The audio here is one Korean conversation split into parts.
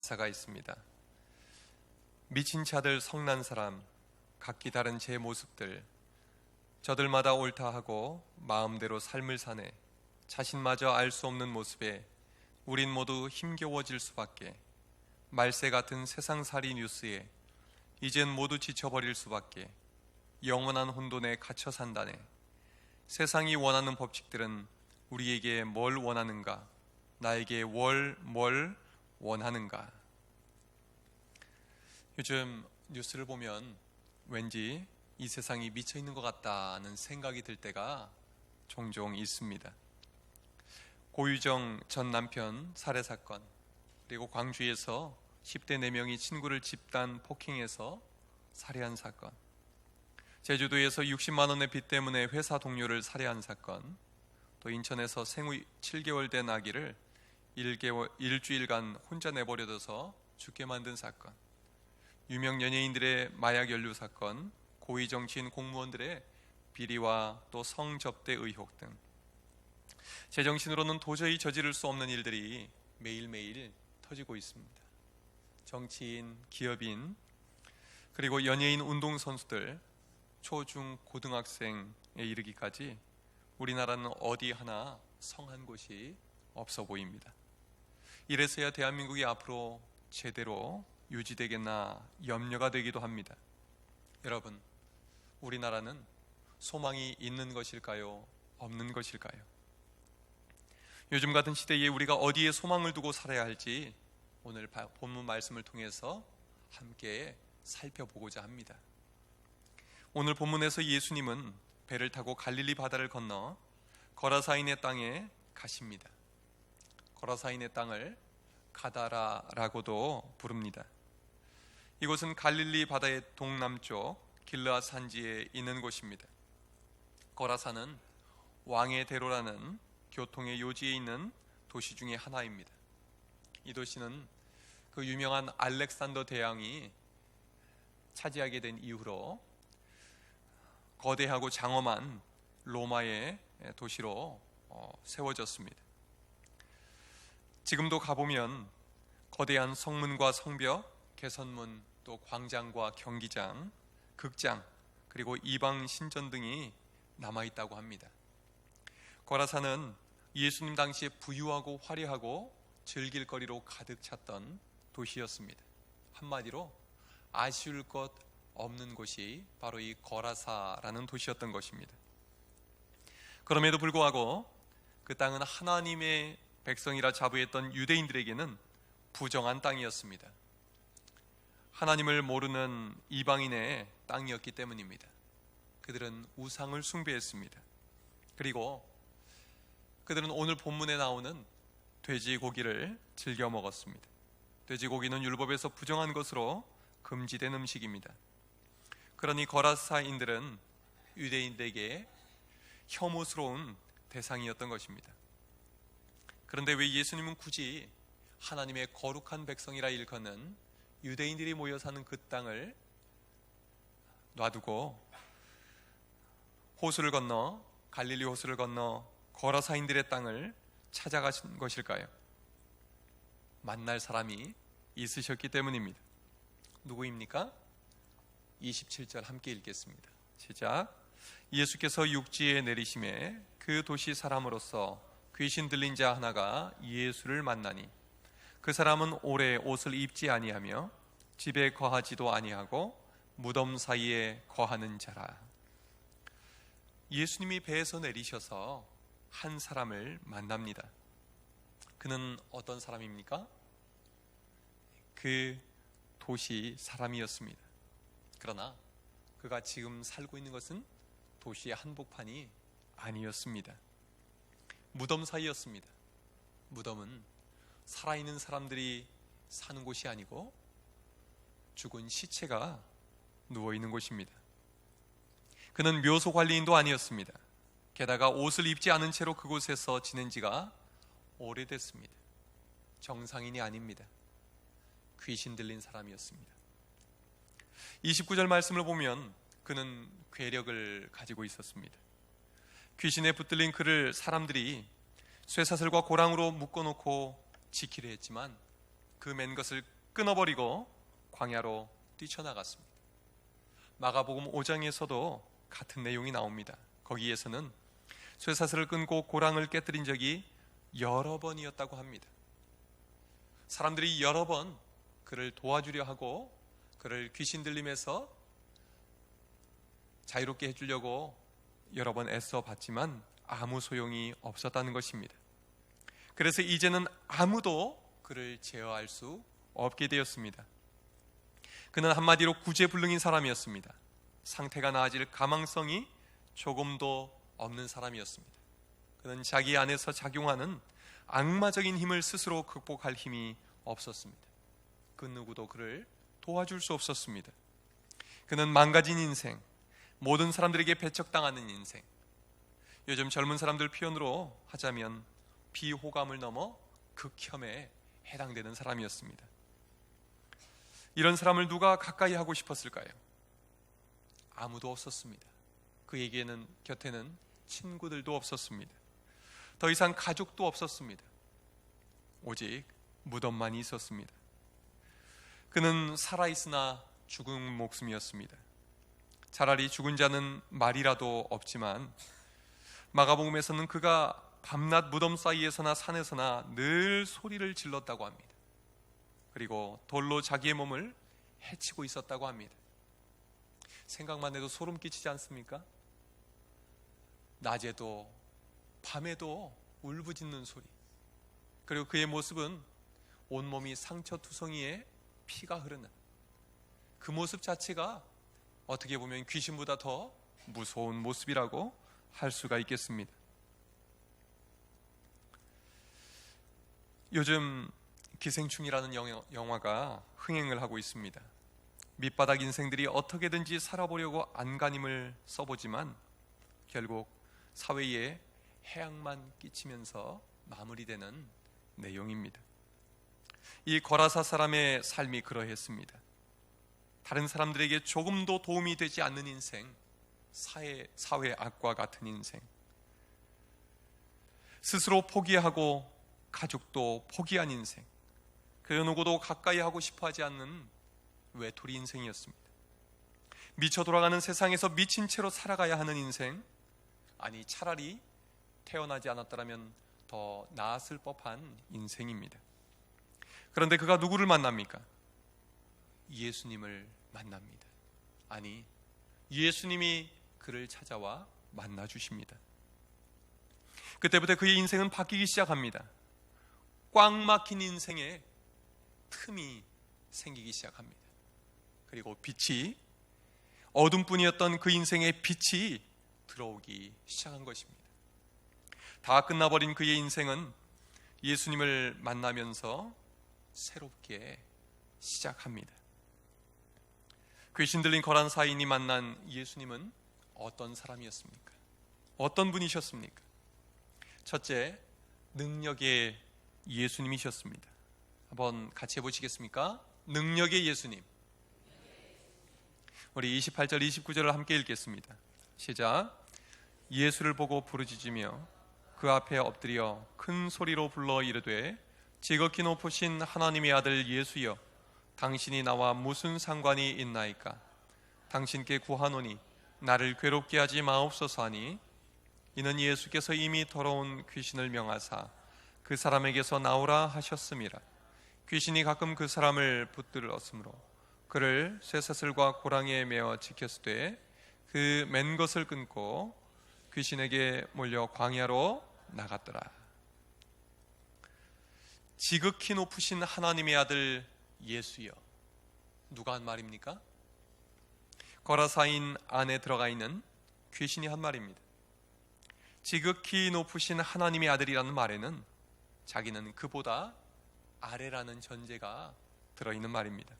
가사가 있습니다. 미친 자들 성난 사람 각기 다른 제 모습들 저들마다 옳다 하고 마음대로 삶을 사네 자신마저 알 수 없는 모습에 우린 모두 힘겨워질 수밖에 말세 같은 세상살이 뉴스에 이젠 모두 지쳐버릴 수밖에 영원한 혼돈에 갇혀 산다네. 세상이 원하는 법칙들은 우리에게 뭘 원하는가? 나에게 뭘 원하는가? 요즘 뉴스를 보면 왠지 이 세상이 미쳐 있는 것 같다는 생각이 들 때가 종종 있습니다. 고유정 전 남편 살해 사건, 그리고 광주에서 10대 4명이 친구를 집단 폭행해서 살해한 사건, 제주도에서 60만 원의 빚 때문에 회사 동료를 살해한 사건, 또 인천에서 생후 7개월 된 아기를 일주일간 혼자 내버려둬서 죽게 만든 사건, 유명 연예인들의 마약 연루 사건, 고위 정치인 공무원들의 비리와 또 성접대 의혹 등 제정신으로는 도저히 저지를 수 없는 일들이 매일매일 터지고 있습니다. 정치인, 기업인, 그리고 연예인, 운동선수들, 초중 고등학생에 이르기까지 우리나라는 어디 하나 성한 곳이 없어 보입니다. 이래서야 대한민국이 앞으로 제대로 유지되겠나 염려가 되기도 합니다. 여러분, 우리나라는 소망이 있는 것일까요? 없는 것일까요? 요즘 같은 시대에 우리가 어디에 소망을 두고 살아야 할지 오늘 본문 말씀을 통해서 함께 살펴보고자 합니다. 오늘 본문에서 예수님은 배를 타고 갈릴리 바다를 건너 거라사인의 땅에 가십니다. 거라사인의 땅을 가다라라고도 부릅니다. 이곳은 갈릴리 바다의 동남쪽 길르앗 산지에 있는 곳입니다. 거라사는 왕의 대로라는 교통의 요지에 있는 도시 중에 하나입니다. 이 도시는 그 유명한 알렉산더 대왕이 차지하게 된 이후로 거대하고 장엄한 로마의 도시로 세워졌습니다. 지금도 가보면 거대한 성문과 성벽, 개선문, 또 광장과 경기장, 극장, 그리고 이방 신전 등이 남아있다고 합니다. 거라사는 예수님 당시에 부유하고 화려하고 즐길 거리로 가득 찼던 도시였습니다. 한마디로 아쉬울 것 없는 곳이 바로 이 거라사라는 도시였던 것입니다. 그럼에도 불구하고 그 땅은 하나님의 백성이라 자부했던 유대인들에게는 부정한 땅이었습니다. 하나님을 모르는 이방인의 땅이었기 때문입니다. 그들은 우상을 숭배했습니다. 그리고 그들은 오늘 본문에 나오는 돼지고기를 즐겨 먹었습니다. 돼지고기는 율법에서 부정한 것으로 금지된 음식입니다. 그러니 거라사인들은 유대인들에게 혐오스러운 대상이었던 것입니다. 그런데 왜 예수님은 굳이 하나님의 거룩한 백성이라 일컫는 유대인들이 모여 사는 그 땅을 놔두고 호수를 건너, 갈릴리 호수를 건너 거라사인들의 땅을 찾아가신 것일까요? 만날 사람이 있으셨기 때문입니다. 누구입니까? 27절 함께 읽겠습니다. 시작. 예수께서 육지에 내리심에 그 도시 사람으로서 귀신 들린 자 하나가 예수를 만나니 그 사람은 오래 옷을 입지 아니하며 집에 거하지도 아니하고 무덤 사이에 거하는 자라. 예수님이 배에서 내리셔서 한 사람을 만납니다. 그는 어떤 사람입니까? 그 도시 사람이었습니다. 그러나 그가 지금 살고 있는 것은 도시의 한복판이 아니었습니다. 무덤 사이였습니다. 무덤은 살아있는 사람들이 사는 곳이 아니고 죽은 시체가 누워있는 곳입니다. 그는 묘소 관리인도 아니었습니다. 게다가 옷을 입지 않은 채로 그곳에서 지낸 지가 오래됐습니다. 정상인이 아닙니다. 귀신 들린 사람이었습니다. 29절 말씀을 보면 그는 괴력을 가지고 있었습니다. 귀신에 붙들린 그를 사람들이 쇠사슬과 고랑으로 묶어놓고 지키려 했지만 그 맨 것을 끊어버리고 광야로 뛰쳐나갔습니다. 마가복음 5장에서도 같은 내용이 나옵니다. 거기에서는 쇠사슬을 끊고 고랑을 깨뜨린 적이 여러 번이었다고 합니다. 사람들이 여러 번 그를 도와주려 하고 그를 귀신 들림에서 자유롭게 해주려고 여러 번 애써 봤지만 아무 소용이 없었다는 것입니다. 그래서 이제는 아무도 그를 제어할 수 없게 되었습니다. 그는 한마디로 구제불능인 사람이었습니다. 상태가 나아질 가망성이 조금도 없는 사람이었습니다. 그는 자기 안에서 작용하는 악마적인 힘을 스스로 극복할 힘이 없었습니다. 그 누구도 그를 도와줄 수 없었습니다. 그는 망가진 인생, 모든 사람들에게 배척당하는 인생, 요즘 젊은 사람들 표현으로 하자면 비호감을 넘어 극혐에 해당되는 사람이었습니다. 이런 사람을 누가 가까이 하고 싶었을까요? 아무도 없었습니다. 그에게는 곁에는 친구들도 없었습니다. 더 이상 가족도 없었습니다. 오직 무덤만이 있었습니다. 그는 살아있으나 죽은 목숨이었습니다. 차라리 죽은 자는 말이라도 없지만 마가복음에서는 그가 밤낮 무덤 사이에서나 산에서나 늘 소리를 질렀다고 합니다. 그리고 돌로 자기의 몸을 해치고 있었다고 합니다. 생각만 해도 소름 끼치지 않습니까? 낮에도 밤에도 울부짖는 소리, 그리고 그의 모습은 온몸이 상처투성이에 피가 흐르는 그 모습 자체가 어떻게 보면 귀신보다 더 무서운 모습이라고 할 수가 있겠습니다. 요즘 기생충이라는 영화가 흥행을 하고 있습니다. 밑바닥 인생들이 어떻게든지 살아보려고 안간힘을 써보지만 결국 사회에 해악만 끼치면서 마무리되는 내용입니다. 이 거라사 사람의 삶이 그러했습니다. 다른 사람들에게 조금도 도움이 되지 않는 인생, 사회 악과 같은 인생, 스스로 포기하고 가족도 포기한 인생, 그 누구도 가까이 하고 싶어 하지 않는 외톨이 인생이었습니다. 미쳐 돌아가는 세상에서 미친 채로 살아가야 하는 인생, 아니 차라리 태어나지 않았더라면 더 나았을 법한 인생입니다. 그런데 그가 누구를 만납니까? 예수님을 만납니다. 아니, 예수님이 그를 찾아와 만나주십니다. 그때부터 그의 인생은 바뀌기 시작합니다. 꽉 막힌 인생에 틈이 생기기 시작합니다. 그리고 빛이, 어둠뿐이었던 그 인생의 빛이 들어오기 시작한 것입니다. 다 끝나버린 그의 인생은 예수님을 만나면서 새롭게 시작합니다. 귀신 들린 거란사인이 만난 예수님은 어떤 사람이었습니까? 어떤 분이셨습니까? 첫째, 능력의 예수님이셨습니다. 한번 같이 해보시겠습니까? 능력의 예수님. 우리 28절 29절을 함께 읽겠습니다. 시작. 예수를 보고 부르짖으며 그 앞에 엎드려 큰 소리로 불러 이르되 지극히 높으신 하나님의 아들 예수여, 당신이 나와 무슨 상관이 있나이까? 당신께 구하노니 나를 괴롭게 하지 마옵소서 하니, 이는 예수께서 이미 더러운 귀신을 명하사 그 사람에게서 나오라 하셨음이라. 귀신이 가끔 그 사람을 붙들었으므로 그를 쇠사슬과 고랑이에 매어 지켰으되 그 맨 것을 끊고 귀신에게 몰려 광야로 나갔더라. 지극히 높으신 하나님의 아들 예수여. 누가 한 말입니까? 거라사인 안에 들어가 있는 귀신이 한 말입니다. 지극히 높으신 하나님의 아들이라는 말에는 자기는 그보다 아래라는 전제가 들어있는 말입니다.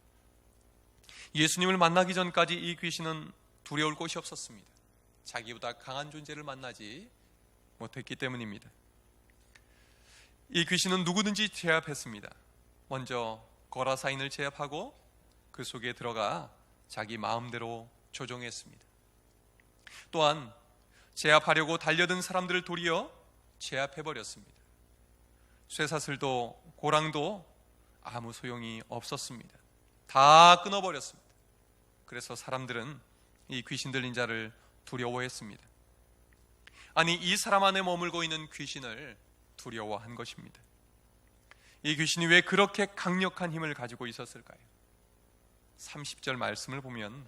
예수님을 만나기 전까지 이 귀신은 두려울 곳이 없었습니다. 자기보다 강한 존재를 만나지 못했기 때문입니다. 이 귀신은 누구든지 제압했습니다. 먼저 거라사인을 제압하고 그 속에 들어가 자기 마음대로 조종했습니다. 또한 제압하려고 달려든 사람들을 도리어 제압해버렸습니다. 쇠사슬도 고랑도 아무 소용이 없었습니다. 다 끊어버렸습니다. 그래서 사람들은 이 귀신 들린 자를 두려워했습니다. 아니, 이 사람 안에 머물고 있는 귀신을 두려워한 것입니다. 이 귀신이 왜 그렇게 강력한 힘을 가지고 있었을까요? 30절 말씀을 보면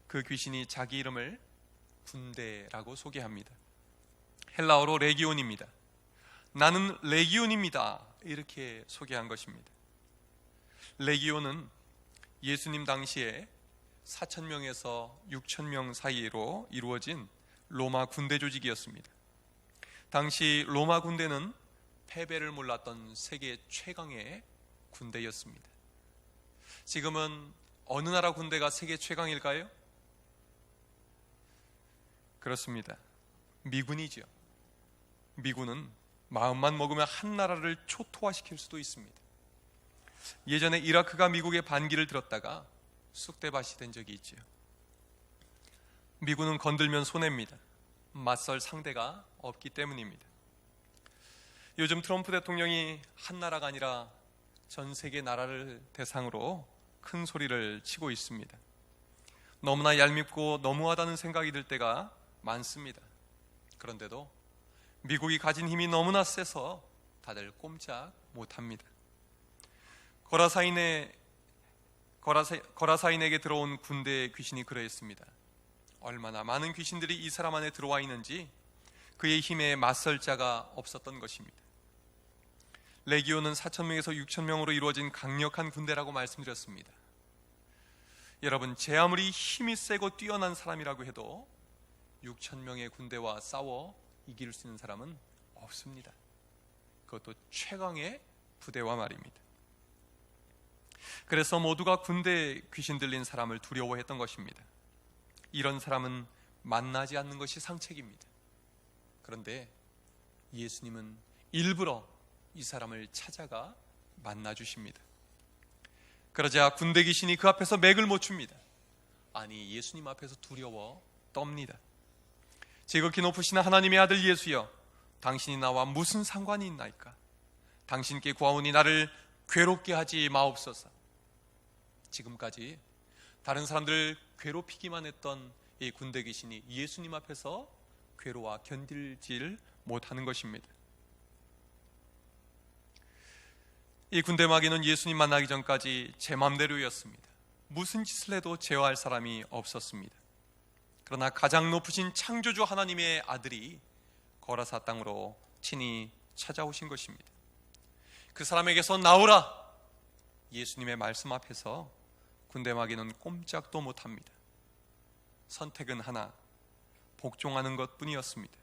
그 귀신이 자기 이름을 군대라고 소개합니다. 헬라어로 레기온입니다. 나는 레기온입니다, 이렇게 소개한 것입니다. 레기온은 예수님 당시에 4,000명에서 6,000명 사이로 이루어진 로마 군대 조직이었습니다. 당시 로마 군대는 패배를 몰랐던 세계 최강의 군대였습니다. 지금은 어느 나라 군대가 세계 최강일까요? 그렇습니다. 미군이죠. 미군은 마음만 먹으면 한 나라를 초토화시킬 수도 있습니다. 예전에 이라크가 미국의 반기를 들었다가 쑥대밭이 된 적이 있죠. 미군은 건들면 손해입니다. 맞설 상대가 없기 때문입니다. 요즘 트럼프 대통령이 한 나라가 아니라 전 세계 나라를 대상으로 큰 소리를 치고 있습니다. 너무나 얄밉고 너무하다는 생각이 들 때가 많습니다. 그런데도 미국이 가진 힘이 너무나 세서 다들 꼼짝 못합니다. 거라사인에게 들어온 군대의 귀신이 그러했습니다. 얼마나 많은 귀신들이 이 사람 안에 들어와 있는지 그의 힘에 맞설 자가 없었던 것입니다. 레기온은 4,000명에서 6,000명으로 이루어진 강력한 군대라고 말씀드렸습니다. 여러분, 제 아무리 힘이 세고 뛰어난 사람이라고 해도 6,000명의 군대와 싸워 이길 수 있는 사람은 없습니다. 그것도 최강의 부대와 말입니다. 그래서 모두가 군대에 귀신 들린 사람을 두려워했던 것입니다. 이런 사람은 만나지 않는 것이 상책입니다. 그런데 예수님은 일부러 이 사람을 찾아가 만나주십니다. 그러자 군대 귀신이 그 앞에서 맥을 못 춥니다. 아니, 예수님 앞에서 두려워 떱니다. 지극히 높으신 하나님의 아들 예수여, 당신이 나와 무슨 상관이 있나이까? 당신께 구하오니 나를 괴롭게 하지 마옵소서. 지금까지 다른 사람들을 괴롭히기만 했던 이 군대 귀신이 예수님 앞에서 괴로워 견딜지를 못하는 것입니다. 이 군대 마귀는 예수님 만나기 전까지 제 맘대로였습니다. 무슨 짓을 해도 제어할 사람이 없었습니다. 그러나 가장 높으신 창조주 하나님의 아들이 거라사 땅으로 친히 찾아오신 것입니다. 그 사람에게서 나오라! 예수님의 말씀 앞에서 군대 마귀는 꼼짝도 못합니다. 선택은 하나, 복종하는 것뿐이었습니다.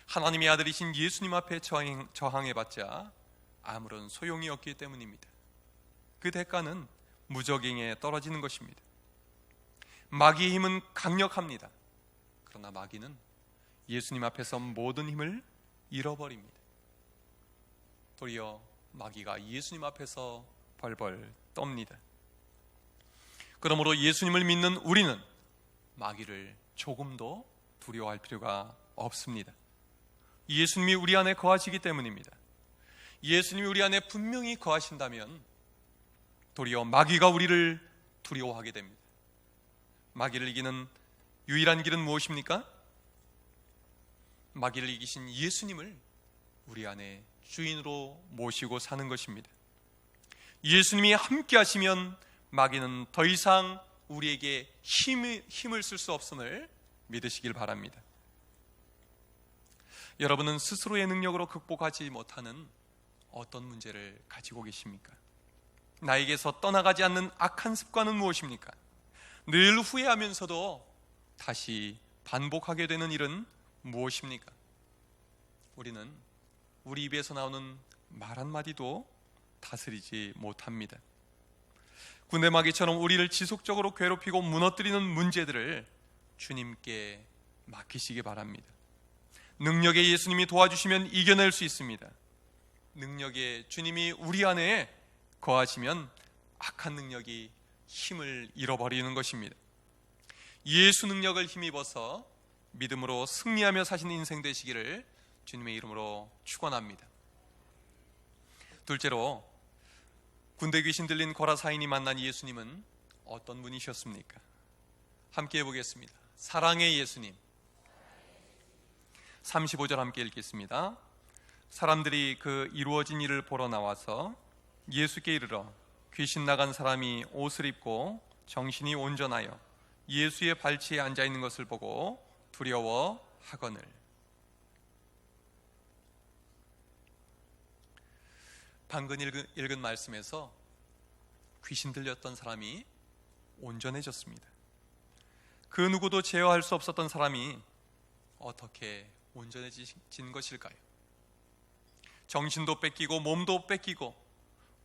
하나님의 아들이신 예수님 앞에 저항해봤자 아무런 소용이 없기 때문입니다. 그 대가는 무적행에 떨어지는 것입니다. 마귀의 힘은 강력합니다. 그러나 마귀는 예수님 앞에서 모든 힘을 잃어버립니다. 도리어 마귀가 예수님 앞에서 벌벌 떱니다. 그러므로 예수님을 믿는 우리는 마귀를 조금도 두려워할 필요가 없습니다. 예수님이 우리 안에 거하시기 때문입니다. 예수님이 우리 안에 분명히 거하신다면 도리어 마귀가 우리를 두려워하게 됩니다. 마귀를 이기는 유일한 길은 무엇입니까? 마귀를 이기신 예수님을 우리 안에 주인으로 모시고 사는 것입니다. 예수님이 함께 하시면 마귀는 더 이상 우리에게 힘을 쓸 수 없음을 믿으시길 바랍니다. 여러분은 스스로의 능력으로 극복하지 못하는 어떤 문제를 가지고 계십니까? 나에게서 떠나가지 않는 악한 습관은 무엇입니까? 늘 후회하면서도 다시 반복하게 되는 일은 무엇입니까? 우리는 우리 입에서 나오는 말 한마디도 다스리지 못합니다. 군대 마귀처럼 우리를 지속적으로 괴롭히고 무너뜨리는 문제들을 주님께 맡기시기 바랍니다. 능력의 예수님이 도와주시면 이겨낼 수 있습니다. 능력의 주님이 우리 안에 거하시면 악한 능력이 힘을 잃어버리는 것입니다. 예수 능력을 힘입어서 믿음으로 승리하며 사시는 인생 되시기를 주님의 이름으로 축원합니다. 둘째로, 군대 귀신 들린 거라사인이 만난 예수님은 어떤 분이셨습니까? 함께 해보겠습니다. 사랑의 예수님. 35절 함께 읽겠습니다. 사람들이 그 이루어진 일을 보러 나와서 예수께 이르러 귀신 나간 사람이 옷을 입고 정신이 온전하여 예수의 발치에 앉아 있는 것을 보고 두려워하거늘. 방금 읽은 말씀에서 귀신 들렸던 사람이 온전해졌습니다. 그 누구도 제어할 수 없었던 사람이 어떻게 온전해진 것일까요? 정신도 뺏기고 몸도 뺏기고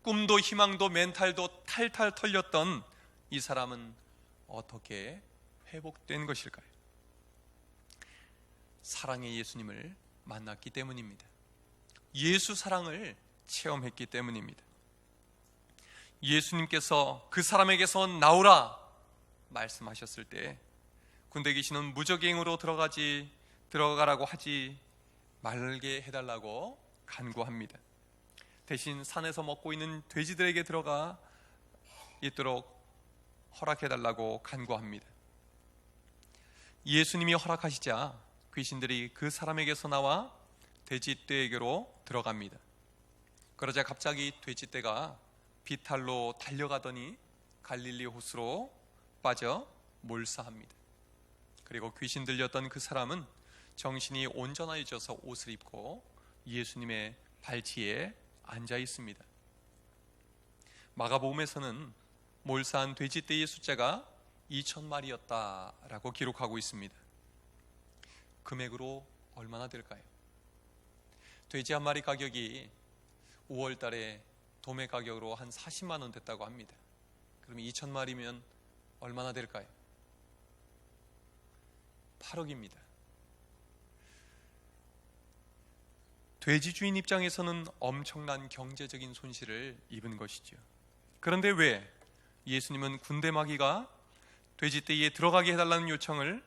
꿈도 희망도 멘탈도 탈탈 털렸던 이 사람은 어떻게 회복된 것일까요? 사랑의 예수님을 만났기 때문입니다. 예수 사랑을 체험했기 때문입니다. 예수님께서 그 사람에게서 나오라 말씀하셨을 때 군대 귀신은 무적행으로 들어가라고 하지 말게 해달라고 간구합니다. 대신 산에서 먹고 있는 돼지들에게 들어가 있도록 허락해달라고 간구합니다. 예수님이 허락하시자 귀신들이 그 사람에게서 나와 돼지떼에게로 들어갑니다. 그러자 갑자기 돼지떼가 비탈로 달려가더니 갈릴리 호수로 빠져 몰사합니다. 그리고 귀신 들렸던 그 사람은 정신이 온전해져서 옷을 입고 예수님의 발치에 앉아 있습니다. 마가복음에서는 몰사한 돼지떼의 숫자가 2,000마리였다라고 기록하고 있습니다. 금액으로 얼마나 될까요? 돼지 한 마리 가격이 5월 달에 도매 가격으로 한 40만 원 됐다고 합니다. 그러면 2,000마리면 얼마나 될까요? 8억입니다. 돼지 주인 입장에서는 엄청난 경제적인 손실을 입은 것이죠. 그런데 왜 예수님은 군대 마귀가 돼지떼에 들어가게 해달라는 요청을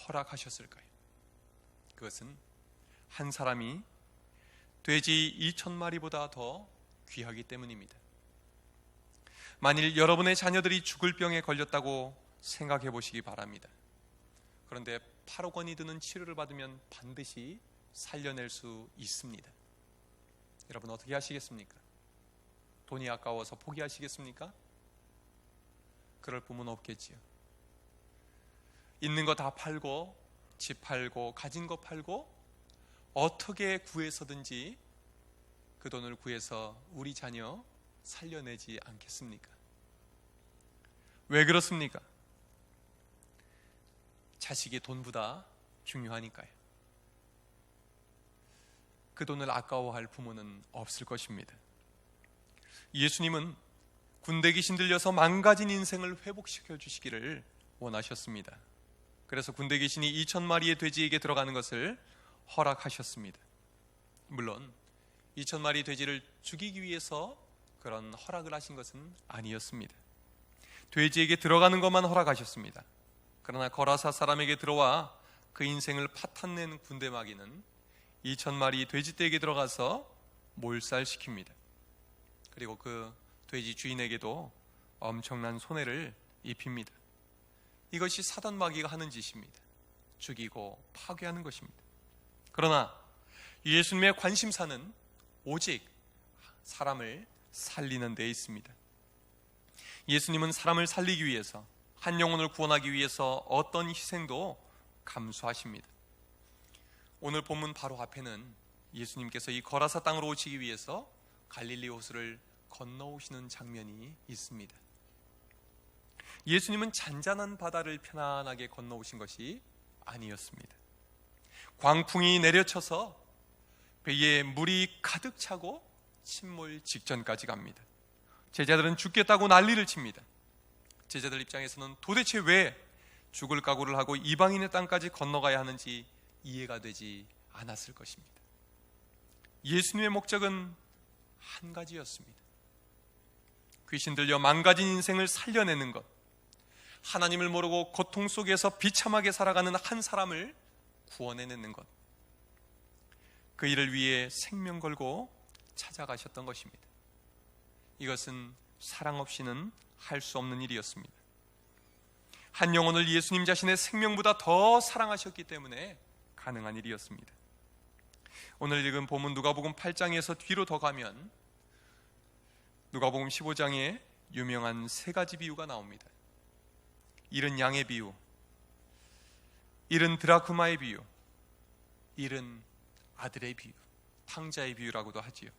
허락하셨을까요? 그것은 한 사람이 돼지 2,000마리보다 더 귀하기 때문입니다. 만일 여러분의 자녀들이 죽을 병에 걸렸다고 생각해 보시기 바랍니다. 그런데 8억 원이 드는 치료를 받으면 반드시 살려낼 수 있습니다. 여러분 어떻게 하시겠습니까? 돈이 아까워서 포기하시겠습니까? 그럴 부모는 없겠지요. 있는 거 다 팔고 집 팔고 가진 거 팔고 어떻게 구해서든지 그 돈을 구해서 우리 자녀 살려내지 않겠습니까? 왜 그렇습니까? 자식이 돈보다 중요하니까요. 그 돈을 아까워할 부모는 없을 것입니다. 예수님은 군대 귀신 들려서 망가진 인생을 회복시켜 주시기를 원하셨습니다. 그래서 군대 귀신이 2,000마리의 돼지에게 들어가는 것을 허락하셨습니다. 물론 2,000마리 돼지를 죽이기 위해서 그런 허락을 하신 것은 아니었습니다. 돼지에게 들어가는 것만 허락하셨습니다. 그러나 거라사 사람에게 들어와 그 인생을 파탄낸 군대 마귀는 2,000마리 돼지떼에게 들어가서 몰살시킵니다. 그리고 그 돼지 주인에게도 엄청난 손해를 입힙니다. 이것이 사단 마귀가 하는 짓입니다. 죽이고 파괴하는 것입니다. 그러나 예수님의 관심사는 오직 사람을 살리는 데 있습니다. 예수님은 사람을 살리기 위해서, 한 영혼을 구원하기 위해서 어떤 희생도 감수하십니다. 오늘 본문 바로 앞에는 예수님께서 이 거라사 땅으로 오시기 위해서 갈릴리 호수를 건너오시는 장면이 있습니다. 예수님은 잔잔한 바다를 편안하게 건너오신 것이 아니었습니다. 광풍이 내려쳐서 배에 물이 가득 차고 침몰 직전까지 갑니다. 제자들은 죽겠다고 난리를 칩니다. 제자들 입장에서는 도대체 왜 죽을 각오를 하고 이방인의 땅까지 건너가야 하는지 이해가 되지 않았을 것입니다. 예수님의 목적은 한 가지였습니다. 귀신 들려 망가진 인생을 살려내는 것, 하나님을 모르고 고통 속에서 비참하게 살아가는 한 사람을 구원해내는 것, 그 일을 위해 생명 걸고 찾아가셨던 것입니다. 이것은 사랑 없이는 할 수 없는 일이었습니다. 한 영혼을 예수님 자신의 생명보다 더 사랑하셨기 때문에 가능한 일이었습니다. 오늘 읽은 본문 누가복음 8장에서 뒤로 더 가면 누가복음 15장에 유명한 세 가지 비유가 나옵니다. 잃은 양의 비유, 잃은 드라크마의 비유, 잃은 아들의 비유, 탕자의 비유라고도 하지요.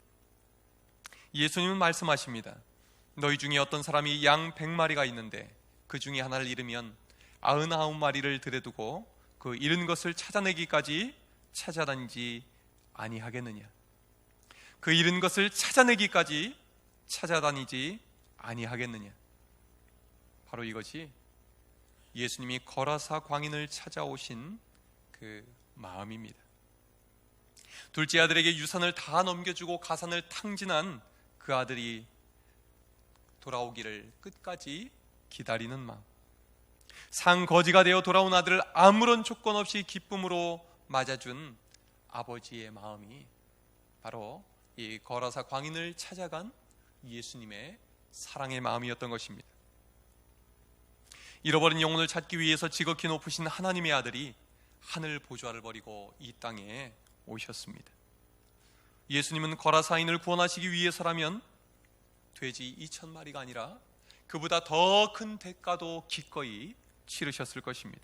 예수님은 말씀하십니다. 너희 중에 어떤 사람이 양 100마리가 있는데 그 중에 하나를 잃으면 99마리를 들여두고 그 잃은 것을 찾아내기까지 찾아다니지 아니하겠느냐. 그 잃은 것을 찾아내기까지 찾아다니지 아니하겠느냐. 바로 이것이 예수님이 거라사 광인을 찾아오신 그 마음입니다. 둘째 아들에게 유산을 다 넘겨주고 가산을 탕진한 그 아들이 돌아오기를 끝까지 기다리는 마음, 상거지가 되어 돌아온 아들을 아무런 조건 없이 기쁨으로 맞아준 아버지의 마음이 바로 이 거라사 광인을 찾아간 예수님의 사랑의 마음이었던 것입니다. 잃어버린 영혼을 찾기 위해서 지극히 높으신 하나님의 아들이 하늘 보좌를 버리고 이 땅에 오셨습니다. 예수님은 거라사인을 구원하시기 위해서라면 돼지 2,000마리가 아니라 그보다 더 큰 대가도 기꺼이 치르셨을 것입니다.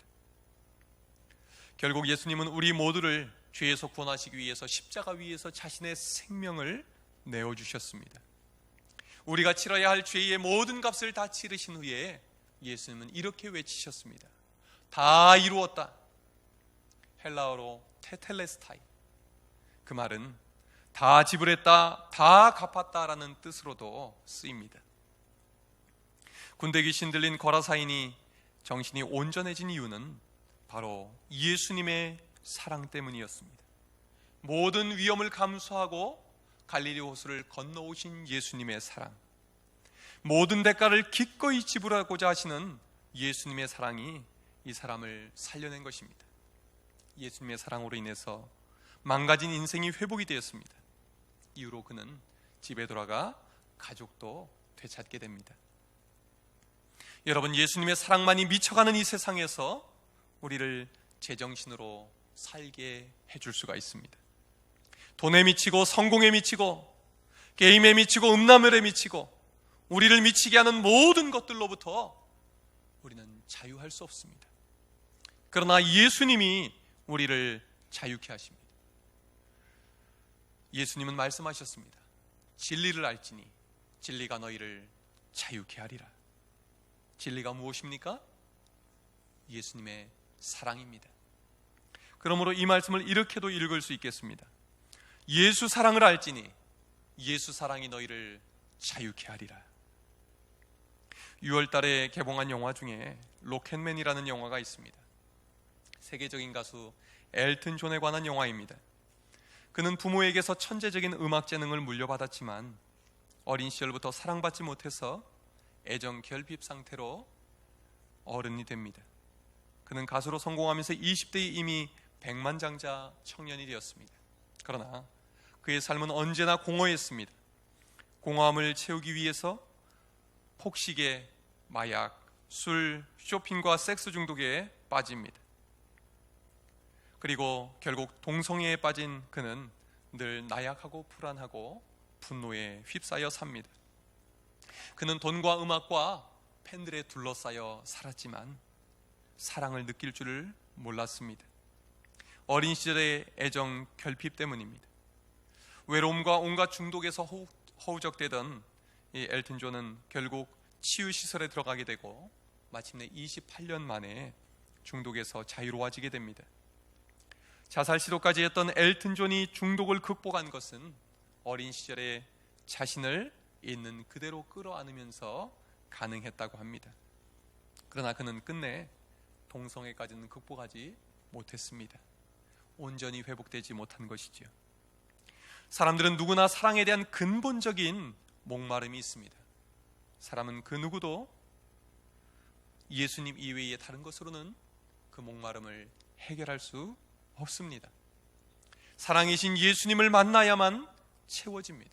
결국 예수님은 우리 모두를 죄에서 구원하시기 위해서 십자가 위에서 자신의 생명을 내어주셨습니다. 우리가 치러야 할 죄의 모든 값을 다 치르신 후에 예수님은 이렇게 외치셨습니다. 다 이루었다. 헬라어로 테텔레스타이, 그 말은 다 지불했다, 다 갚았다라는 뜻으로도 쓰입니다. 군대 귀신 들린 거라사인이 정신이 온전해진 이유는 바로 예수님의 사랑 때문이었습니다. 모든 위험을 감수하고 갈릴리 호수를 건너오신 예수님의 사랑, 모든 대가를 기꺼이 지불하고자 하시는 예수님의 사랑이 이 사람을 살려낸 것입니다. 예수님의 사랑으로 인해서 망가진 인생이 회복이 되었습니다. 이후로 그는 집에 돌아가 가족도 되찾게 됩니다. 여러분, 예수님의 사랑만이 미쳐가는 이 세상에서 우리를 제정신으로 살게 해줄 수가 있습니다. 돈에 미치고 성공에 미치고 게임에 미치고 음란물에 미치고 우리를 미치게 하는 모든 것들로부터 우리는 자유할 수 없습니다. 그러나 예수님이 우리를 자유케 하십니다. 예수님은 말씀하셨습니다. 진리를 알지니 진리가 너희를 자유케 하리라. 진리가 무엇입니까? 예수님의 사랑입니다. 그러므로 이 말씀을 이렇게도 읽을 수 있겠습니다. 예수 사랑을 알지니 예수 사랑이 너희를 자유케 하리라. 6월 달에 개봉한 영화 중에 로켓맨이라는 영화가 있습니다. 세계적인 가수 엘튼 존에 관한 영화입니다. 그는 부모에게서 천재적인 음악 재능을 물려받았지만 어린 시절부터 사랑받지 못해서 애정 결핍 상태로 어른이 됩니다. 그는 가수로 성공하면서 20대에 이미 백만장자 청년이 되었습니다. 그러나 그의 삶은 언제나 공허했습니다. 공허함을 채우기 위해서 폭식에 마약, 술, 쇼핑과 섹스 중독에 빠집니다. 그리고 결국 동성애에 빠진 그는 늘 나약하고 불안하고 분노에 휩싸여 삽니다. 그는 돈과 음악과 팬들에 둘러싸여 살았지만 사랑을 느낄 줄을 몰랐습니다. 어린 시절의 애정 결핍 때문입니다. 외로움과 온갖 중독에서 허우적대던 이 엘튼 존은 결국 치유시설에 들어가게 되고 마침내 28년 만에 중독에서 자유로워지게 됩니다. 자살 시도까지 했던 엘튼 존이 중독을 극복한 것은 어린 시절에 자신을 있는 그대로 끌어안으면서 가능했다고 합니다. 그러나 그는 끝내 동성애까지는 극복하지 못했습니다. 온전히 회복되지 못한 것이지요. 사람들은 누구나 사랑에 대한 근본적인 목마름이 있습니다. 사람은 그 누구도 예수님 이외의 다른 것으로는 그 목마름을 해결할 수 없습니다. 사랑이신 예수님을 만나야만 채워집니다.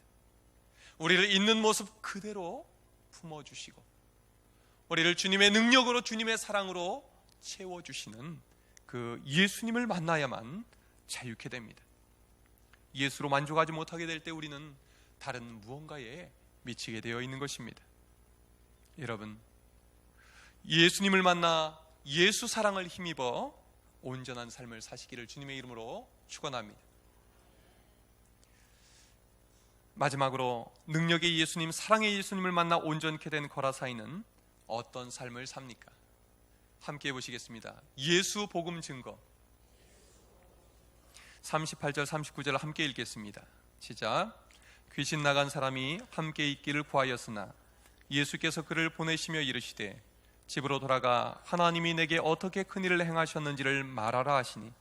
우리를 있는 모습 그대로 품어주시고 우리를 주님의 능력으로 주님의 사랑으로 채워주시는 그 예수님을 만나야만 자유케 됩니다. 예수로 만족하지 못하게 될 때 우리는 다른 무언가에 미치게 되어 있는 것입니다. 여러분, 예수님을 만나 예수 사랑을 힘입어 온전한 삶을 사시기를 주님의 이름으로 축원합니다. 마지막으로 능력의 예수님, 사랑의 예수님을 만나 온전케 된 거라사이는 어떤 삶을 삽니까? 함께 보시겠습니다. 예수 복음 증거. 38절 39절 함께 읽겠습니다. 시작. 귀신 나간 사람이 함께 있기를 구하였으나 예수께서 그를 보내시며 이르시되 집으로 돌아가 하나님이 내게 어떻게 큰 일을 행하셨는지를 말하라 하시니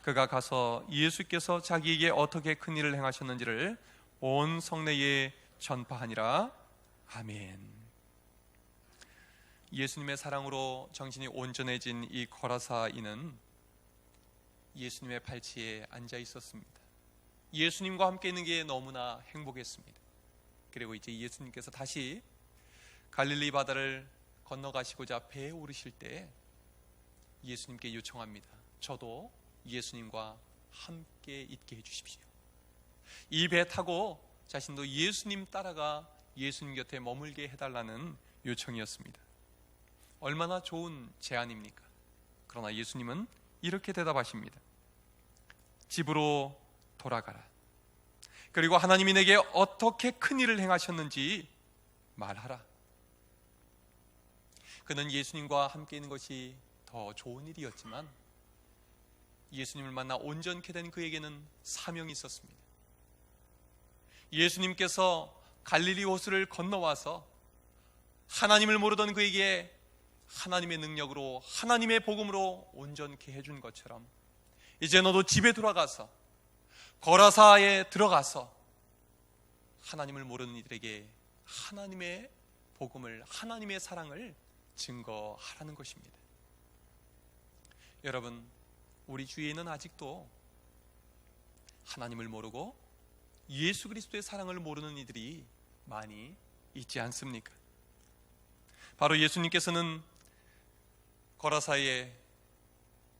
그가 가서 예수께서 자기에게 어떻게 큰 일을 행하셨는지를 온 성내에 전파하니라. 아멘. 예수님의 사랑으로 정신이 온전해진 이 거라사인은 예수님의 팔치에 앉아 있었습니다. 예수님과 함께 있는 게 너무나 행복했습니다. 그리고 이제 예수님께서 다시 갈릴리 바다를 건너가시고자 배에 오르실 때 예수님께 요청합니다. 저도 예수님과 함께 있게 해주십시오. 이 배 타고 자신도 예수님 따라가 예수님 곁에 머물게 해달라는 요청이었습니다. 얼마나 좋은 제안입니까? 그러나 예수님은 이렇게 대답하십니다. 집으로 돌아가라. 그리고 하나님이 내게 어떻게 큰 일을 행하셨는지 말하라. 그는 예수님과 함께 있는 것이 더 좋은 일이었지만 예수님을 만나 온전케 된 그에게는 사명이 있었습니다. 예수님께서 갈릴리 호수를 건너와서 하나님을 모르던 그에게 하나님의 능력으로 하나님의 복음으로 온전케 해준 것처럼 이제 너도 집에 돌아가서 거라사에 들어가서 하나님을 모르는 이들에게 하나님의 복음을, 하나님의 사랑을 증거하라는 것입니다. 여러분, 우리 주위에는 아직도 하나님을 모르고 예수 그리스도의 사랑을 모르는 이들이 많이 있지 않습니까? 바로 예수님께서는 거라사에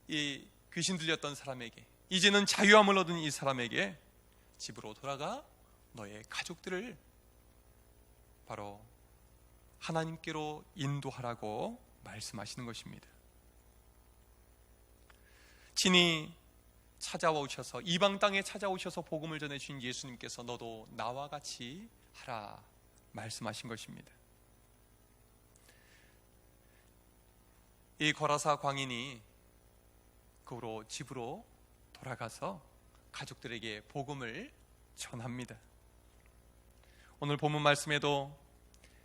이 귀신 들렸던 사람에게, 이제는 자유함을 얻은 이 사람에게 집으로 돌아가 너의 가족들을 바로 하나님께로 인도하라고 말씀하시는 것입니다. 친히 찾아오셔서, 이방 땅에 찾아오셔서 복음을 전해주신 예수님께서 너도 나와 같이 하라 말씀하신 것입니다. 이 거라사 광인이 그 후로 집으로 돌아가서 가족들에게 복음을 전합니다. 오늘 본문 말씀에도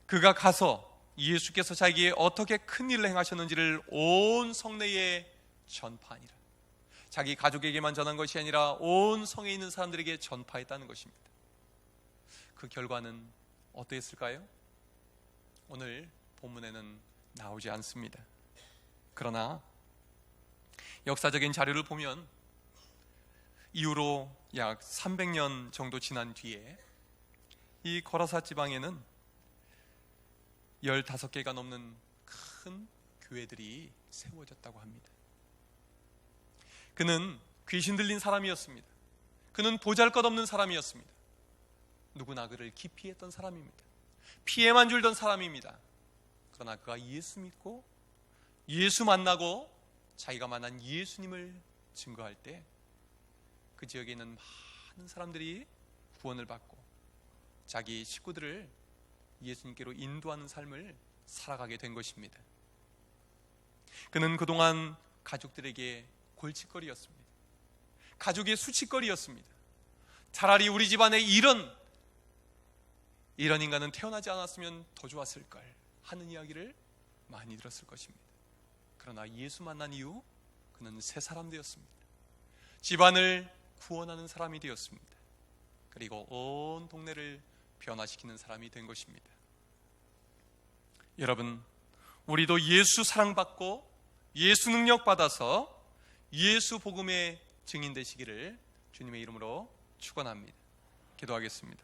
그가 가서 예수께서 자기에 어떻게 큰 일을 행하셨는지를 온 성내에 전파하니라. 자기 가족에게만 전한 것이 아니라 온 성에 있는 사람들에게 전파했다는 것입니다. 그 결과는 어떠했을까요? 오늘 본문에는 나오지 않습니다. 그러나 역사적인 자료를 보면 이후로 약 300년 정도 지난 뒤에 이 거라사 지방에는 15개가 넘는 큰 교회들이 세워졌다고 합니다. 그는 귀신 들린 사람이었습니다. 그는 보잘것없는 사람이었습니다. 누구나 그를 기피했던 사람입니다. 피해만 줄던 사람입니다. 그러나 그가 예수 믿고 예수 만나고 자기가 만난 예수님을 증거할 때 그 지역에 있는 많은 사람들이 구원을 받고 자기 식구들을 예수님께로 인도하는 삶을 살아가게 된 것입니다. 그는 그동안 가족들에게 골칫거리였습니다. 가족의 수치거리였습니다. 차라리 우리 집안에 이런 인간은 태어나지 않았으면 더 좋았을 걸 하는 이야기를 많이 들었을 것입니다. 그러나 예수 만난 이후 그는 새 사람 되었습니다. 집안을 구원하는 사람이 되었습니다. 그리고 온 동네를 변화시키는 사람이 된 것입니다. 여러분, 우리도 예수 사랑받고 예수 능력 받아서 예수 복음의 증인 되시기를 주님의 이름으로 축원합니다. 기도하겠습니다.